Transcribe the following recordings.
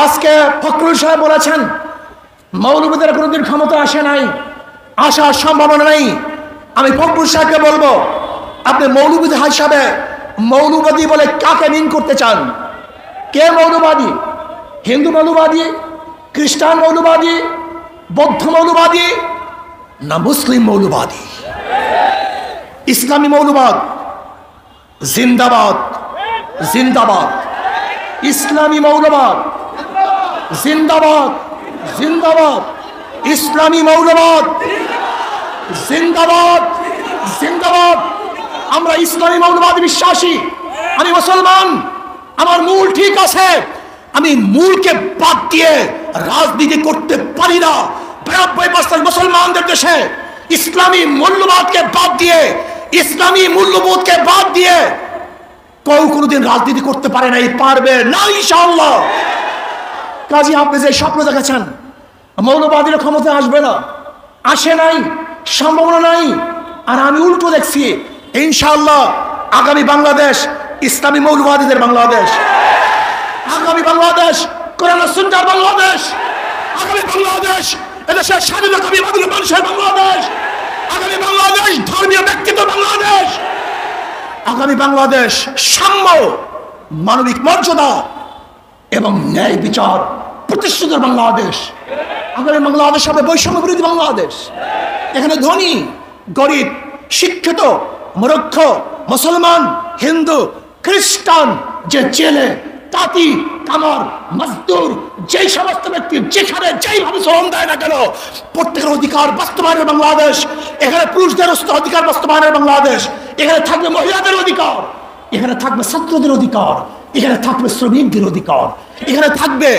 আজকে ফখরুল সাহেব বলেছেন মৌলবাদীরা কোনোদিন ক্ষমতা আসে নাই, আসার সম্ভাবনা নেই। আমি ফখরুল সাহেবকে বলবো, আপনি মৌলবাদী হিসাবে মৌলবাদী বলে কাকে মিন করতে চান? কে মৌলবাদী? হিন্দু মৌলবাদী, খ্রিস্টান মৌলবাদী, বৌদ্ধ মৌলবাদী, না মুসলিম মৌলবাদী? ইসলামী মৌলবাদ জিন্দাবাদ, জিন্দাবাদ। ইসলামী মৌলবাদ জিন্দাবাদ, জিন্দাবাদ। ইসলামী মৌলবাদ জিন্দাবাদ, জিন্দাবাদ। আমরা ইসলামী মৌলবাদ বিশ্বাসী। আমি মুসলমান, আমার মূল ঠিক আছে। আমি মূলকে বাদ দিয়ে রাজনীতি করতে পারি না। 92% মুসলমানদের দেশে ইসলামী মূল্যবোধকে বাদ দিয়ে, ইসলামী মূল্যবোধকে বাদ দিয়ে কেউ কোনোদিন রাজনীতি করতে পারে নাই, পারবে না ইনশাআল্লাহ। কাজী আপনি যে স্বপ্ন দেখেছেন মৌলবাদীরা ক্ষমতা আসবে না, আসে নাই, সম্ভাবনা নাই। আর আমি উল্টো দেখছি, ইনশাআল্লাহ আগামী বাংলাদেশ ইসলামী মৌলবাদীদের বাংলাদেশ, আগামী বাংলাদেশ কোরআন সুন্নাহর বাংলাদেশ, আগামী বাংলাদেশ এদেশের স্বাধীনতাবাদী মানুষের বাংলাদেশ, আগামী বাংলাদেশ ধর্মীয় ব্যক্তিত্ব বাংলাদেশ, আগামী বাংলাদেশ সাম্য, মানবিক মর্যাদা এবং ন্যায় বিচার প্রতিষ্ঠিত বাংলাদেশ। আগামী বাংলাদেশ হবে বৈষম্য বিরোধী বাংলাদেশ। এখানে ধনী গরিব, শিক্ষিত মূর্খ, মুসলমান, হিন্দু, খ্রিস্টান, যে জেলে, তাঁতি, কামার, মজদুর, যেই সমস্ত ব্যক্তি যেখানে যেইভাবে শ্রম দেয় না কেন, প্রত্যেকের অধিকার বাস্তবায়নের বাংলাদেশ। এখানে পুরুষদের অধিকার বাস্তবায়নের বাংলাদেশ। এখানে থাকবে মহিলাদের অধিকার, এখানে থাকবে ছাত্রদের অধিকার, এখানে থাকবে শ্রমিকদের অধিকার, এখানে থাকবে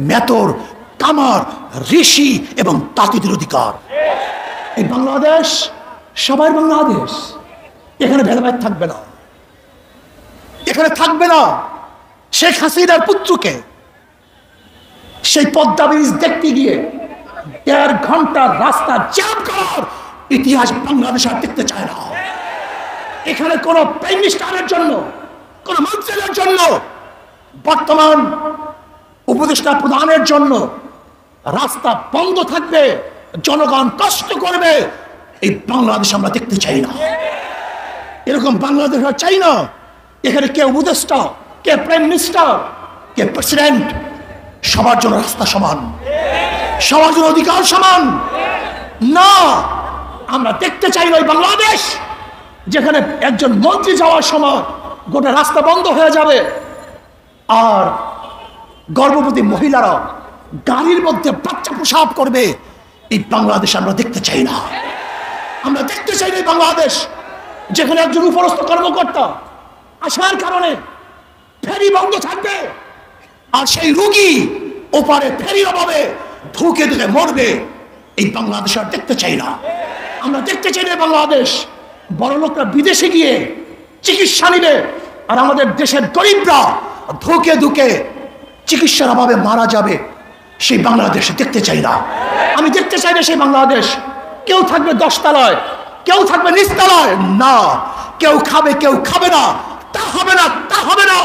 মেতর, কামার, ঋষি এবং তাঁতিদের অধিকার। এই বাংলাদেশ সবার বাংলাদেশ। এখানে ভেদাভেদ থাকবে না, এখানে থাকবে না শেখ হাসিনার পুত্রকে সেই পদ্মা ব্রিজ দেখতে গিয়ে 1.5 ঘন্টার রাস্তা জ্যাম করার ইতিহাস বাংলাদেশ আর দেখতে চায় না। এখানে কোন প্রাইম মিনিস্টারের জন্য, কোন মন্ত্রীদের জন্য, বর্তমান উপদেষ্টা প্রধানের জন্য রাস্তা বন্ধ থাকবে, জনগণ কষ্ট করবে, এই বাংলাদেশ আমরা দেখতে চাই না। এরকম বাংলাদেশ চাই না। এখানে কে উপদেষ্টা, কে প্রাইম মিনিস্টার, কে প্রেসিডেন্ট, সবার জন্য রাস্তা সমান, সবার জন্য অধিকার সমান না। আমরা দেখতে চাই না ওই বাংলাদেশ যেখানে একজন মন্ত্রী যাওয়ার সময় গোটা রাস্তা বন্ধ হয়ে যাবে, আর গর্ভবতী মহিলারা গাড়ির মধ্যে বাচ্চা প্রসব করবে। এই বাংলাদেশ আমরা দেখতে চাই না। আমরা দেখতে চাই না এই বাংলাদেশ যেখানে একজন উপরস্থ কর্মকর্তা আসার কারণে ফেরি বন্ধ থাকবে, আর সেই রোগী ওপারে ফেরির অভাবে ধুকে ধুকে মরবে। এই বাংলাদেশ আর দেখতে চাই না। আমরা দেখতে চাই না বাংলাদেশ বড় লোকরা বিদেশে গিয়ে চিকিৎসা নিবে, আর আমাদের দেশের গরিবরা ধুকে ধুকে চিকিৎসার অভাবে মারা যাবে। সেই বাংলাদেশ দেখতে চাই না। আমি দেখতে চাই না সেই বাংলাদেশ কেউ থাকবে 10 তলায়, কেউ থাকবে নিচতলায়, না। কেউ খাবে, কেউ খাবে না, তা হবে না, তা হবে না।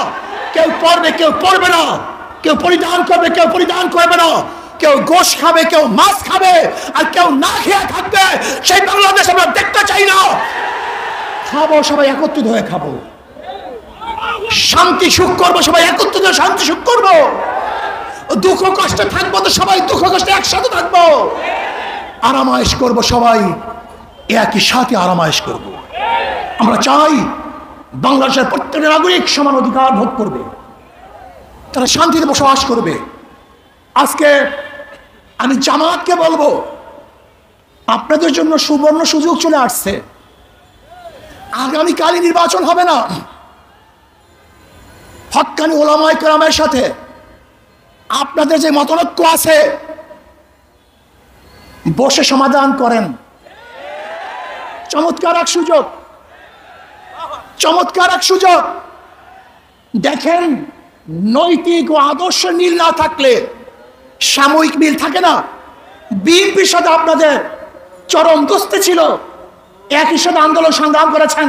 কেউ পড়বে, কেউ পড়বে না। কেউ পরিধান করবে, কেউ পরিধান করবে না। কেউ গোশ খাবে, কেউ মাছ খাবে, আর কেউ না খেয়ে থাকবে। সেই বাংলাদেশ আমরা দেখতে চাই না। খাবো সবাই একত্রিত হয়ে খাবো, শান্তি সুখ করবো সবাই একত্রিত হয়ে শান্তি সুখ করবো, দুঃখ কষ্টে থাকবো তো সবাই দুঃখ কষ্টে একসাথে থাকবো, আরামায়েশ করবো সবাই একই সাথে আরামায়েশ করবো। আমরা চাই বাংলাদেশের প্রত্যেক নাগরিক সমান অধিকার ভোগ করবে, তারা শান্তিতে বসবাস করবে। আজকে আমি জামাতকে বলবো, আপনাদের জন্য সুবর্ণ সুযোগ চলে আসছে। আগামীকালই নির্বাচন হবে না, হক্কানি ওলামায়ে কেরামের সাথে আপনাদের যে মতনৈক্য আছে বসে সমাধান করেন। চমৎকার এক সুযোগ, চমৎকার এক সুযোগ। দেখেন, নৈতিক ও আদর্শ মিল না থাকলে সাময়িক মিল থাকে না। বিএনপির সাথে আপনাদের চরম দোস্তি ছিল, একই সাথে আন্দোলন সংগ্রাম করেছেন,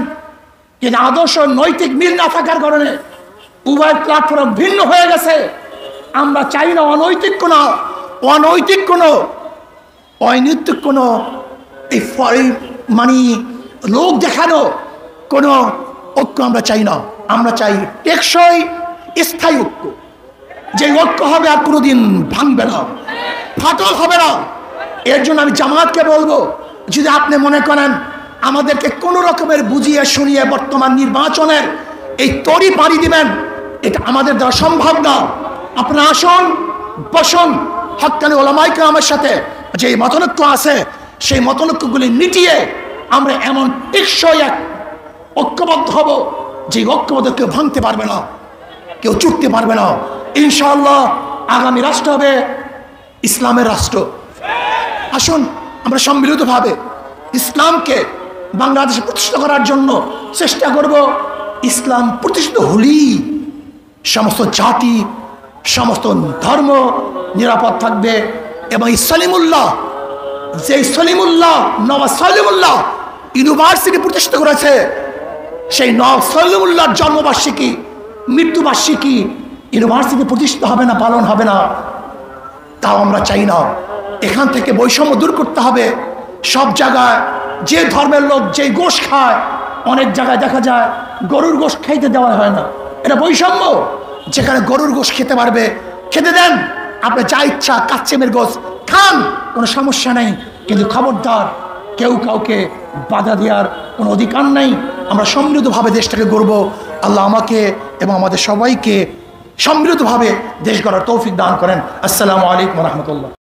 কিন্তু আদর্শ নৈতিক মিল না থাকার কারণে উভয় প্ল্যাটফর্ম ভিন্ন হয়ে গেছে। আমরা চাই না অনৈতিক কোনো এই মানে লোক দেখানো কোনো ঐক্য আমরা চাই না। আমরা চাই টেকসই স্থায়ী ঐক্য, যে ঐক্য হবে আর কোনোদিন ভাঙবে না, ফাটল হবে না। এর জন্য আমি জামাতকে বলবো, যদি আপনি মনে করেন আমাদেরকে কোনো রকমের বুঝিয়ে শুনিয়ে বর্তমান নির্বাচনের এই তরি পাড়ি দিবেন, এটা আমাদের দ্বারা সম্ভব না। আপনারা আসুন, বসুন, হক্কানি ওলামায়ে কেরামের সাথে যে মতনৈক্য আছে সেই মতনৈক্যগুলি মিটিয়ে আমরা এমন টেকসই এক ঐক্যবদ্ধ হব, যে ঐক্যবদ্ধ কেউ ভাঙতে পারবে না, কেউ চুটতে পারবে না। ইনশাআল্লাহ আগামী রাষ্ট্র হবে ইসলামের রাষ্ট্র। আসুন আমরা সম্মিলিতভাবে ইসলামকে বাংলাদেশে প্রতিষ্ঠা করার জন্য চেষ্টা করব। ইসলাম প্রতিষ্ঠিত হলেই সমস্ত জাতি, সমস্ত ধর্ম নিরাপদ থাকবে। এবং সলিমুল্লাহ, যে সলিমুল্লাহ, নওয়াজ সলিমুল্লাহ ইউনিভার্সিটি প্রতিষ্ঠা করেছে, সেই নওয়াজ সলিমুল্লাহর জন্মবার্ষিকী, মৃত্যুবার্ষিকী ইউনিভার্সিটি প্রতিষ্ঠিত হবে না, পালন হবে না, তাও আমরা চাই না। এখান থেকে বৈষম্য দূর করতে হবে। সব জায়গায় যে ধর্মের লোক যেই গোশ খায়, অনেক জায়গায় দেখা যায় গরুর গোশ খাইতে দেওয়া হয় না, এটা বৈষম্য। যেখানে গরুর গোশ খেতে পারবে খেতে দেন, আপনি যা ইচ্ছা কাচ্চেমের গোশ খান, কোনো সমস্যা নেই, কিন্তু খবরদার কেউ কাউকে বাধা দেওয়ার কোনো অধিকার নেই। আমরা সম্মিলিতভাবে দেশটাকে গড়ব। আল্লাহ আমাকে এবং আমাদের সবাইকে সম্মিলিতভাবে দেশ গড়ার তৌফিক দান করেন। আসসালামু আলাইকুম ওয়া রাহমাতুল্লাহ।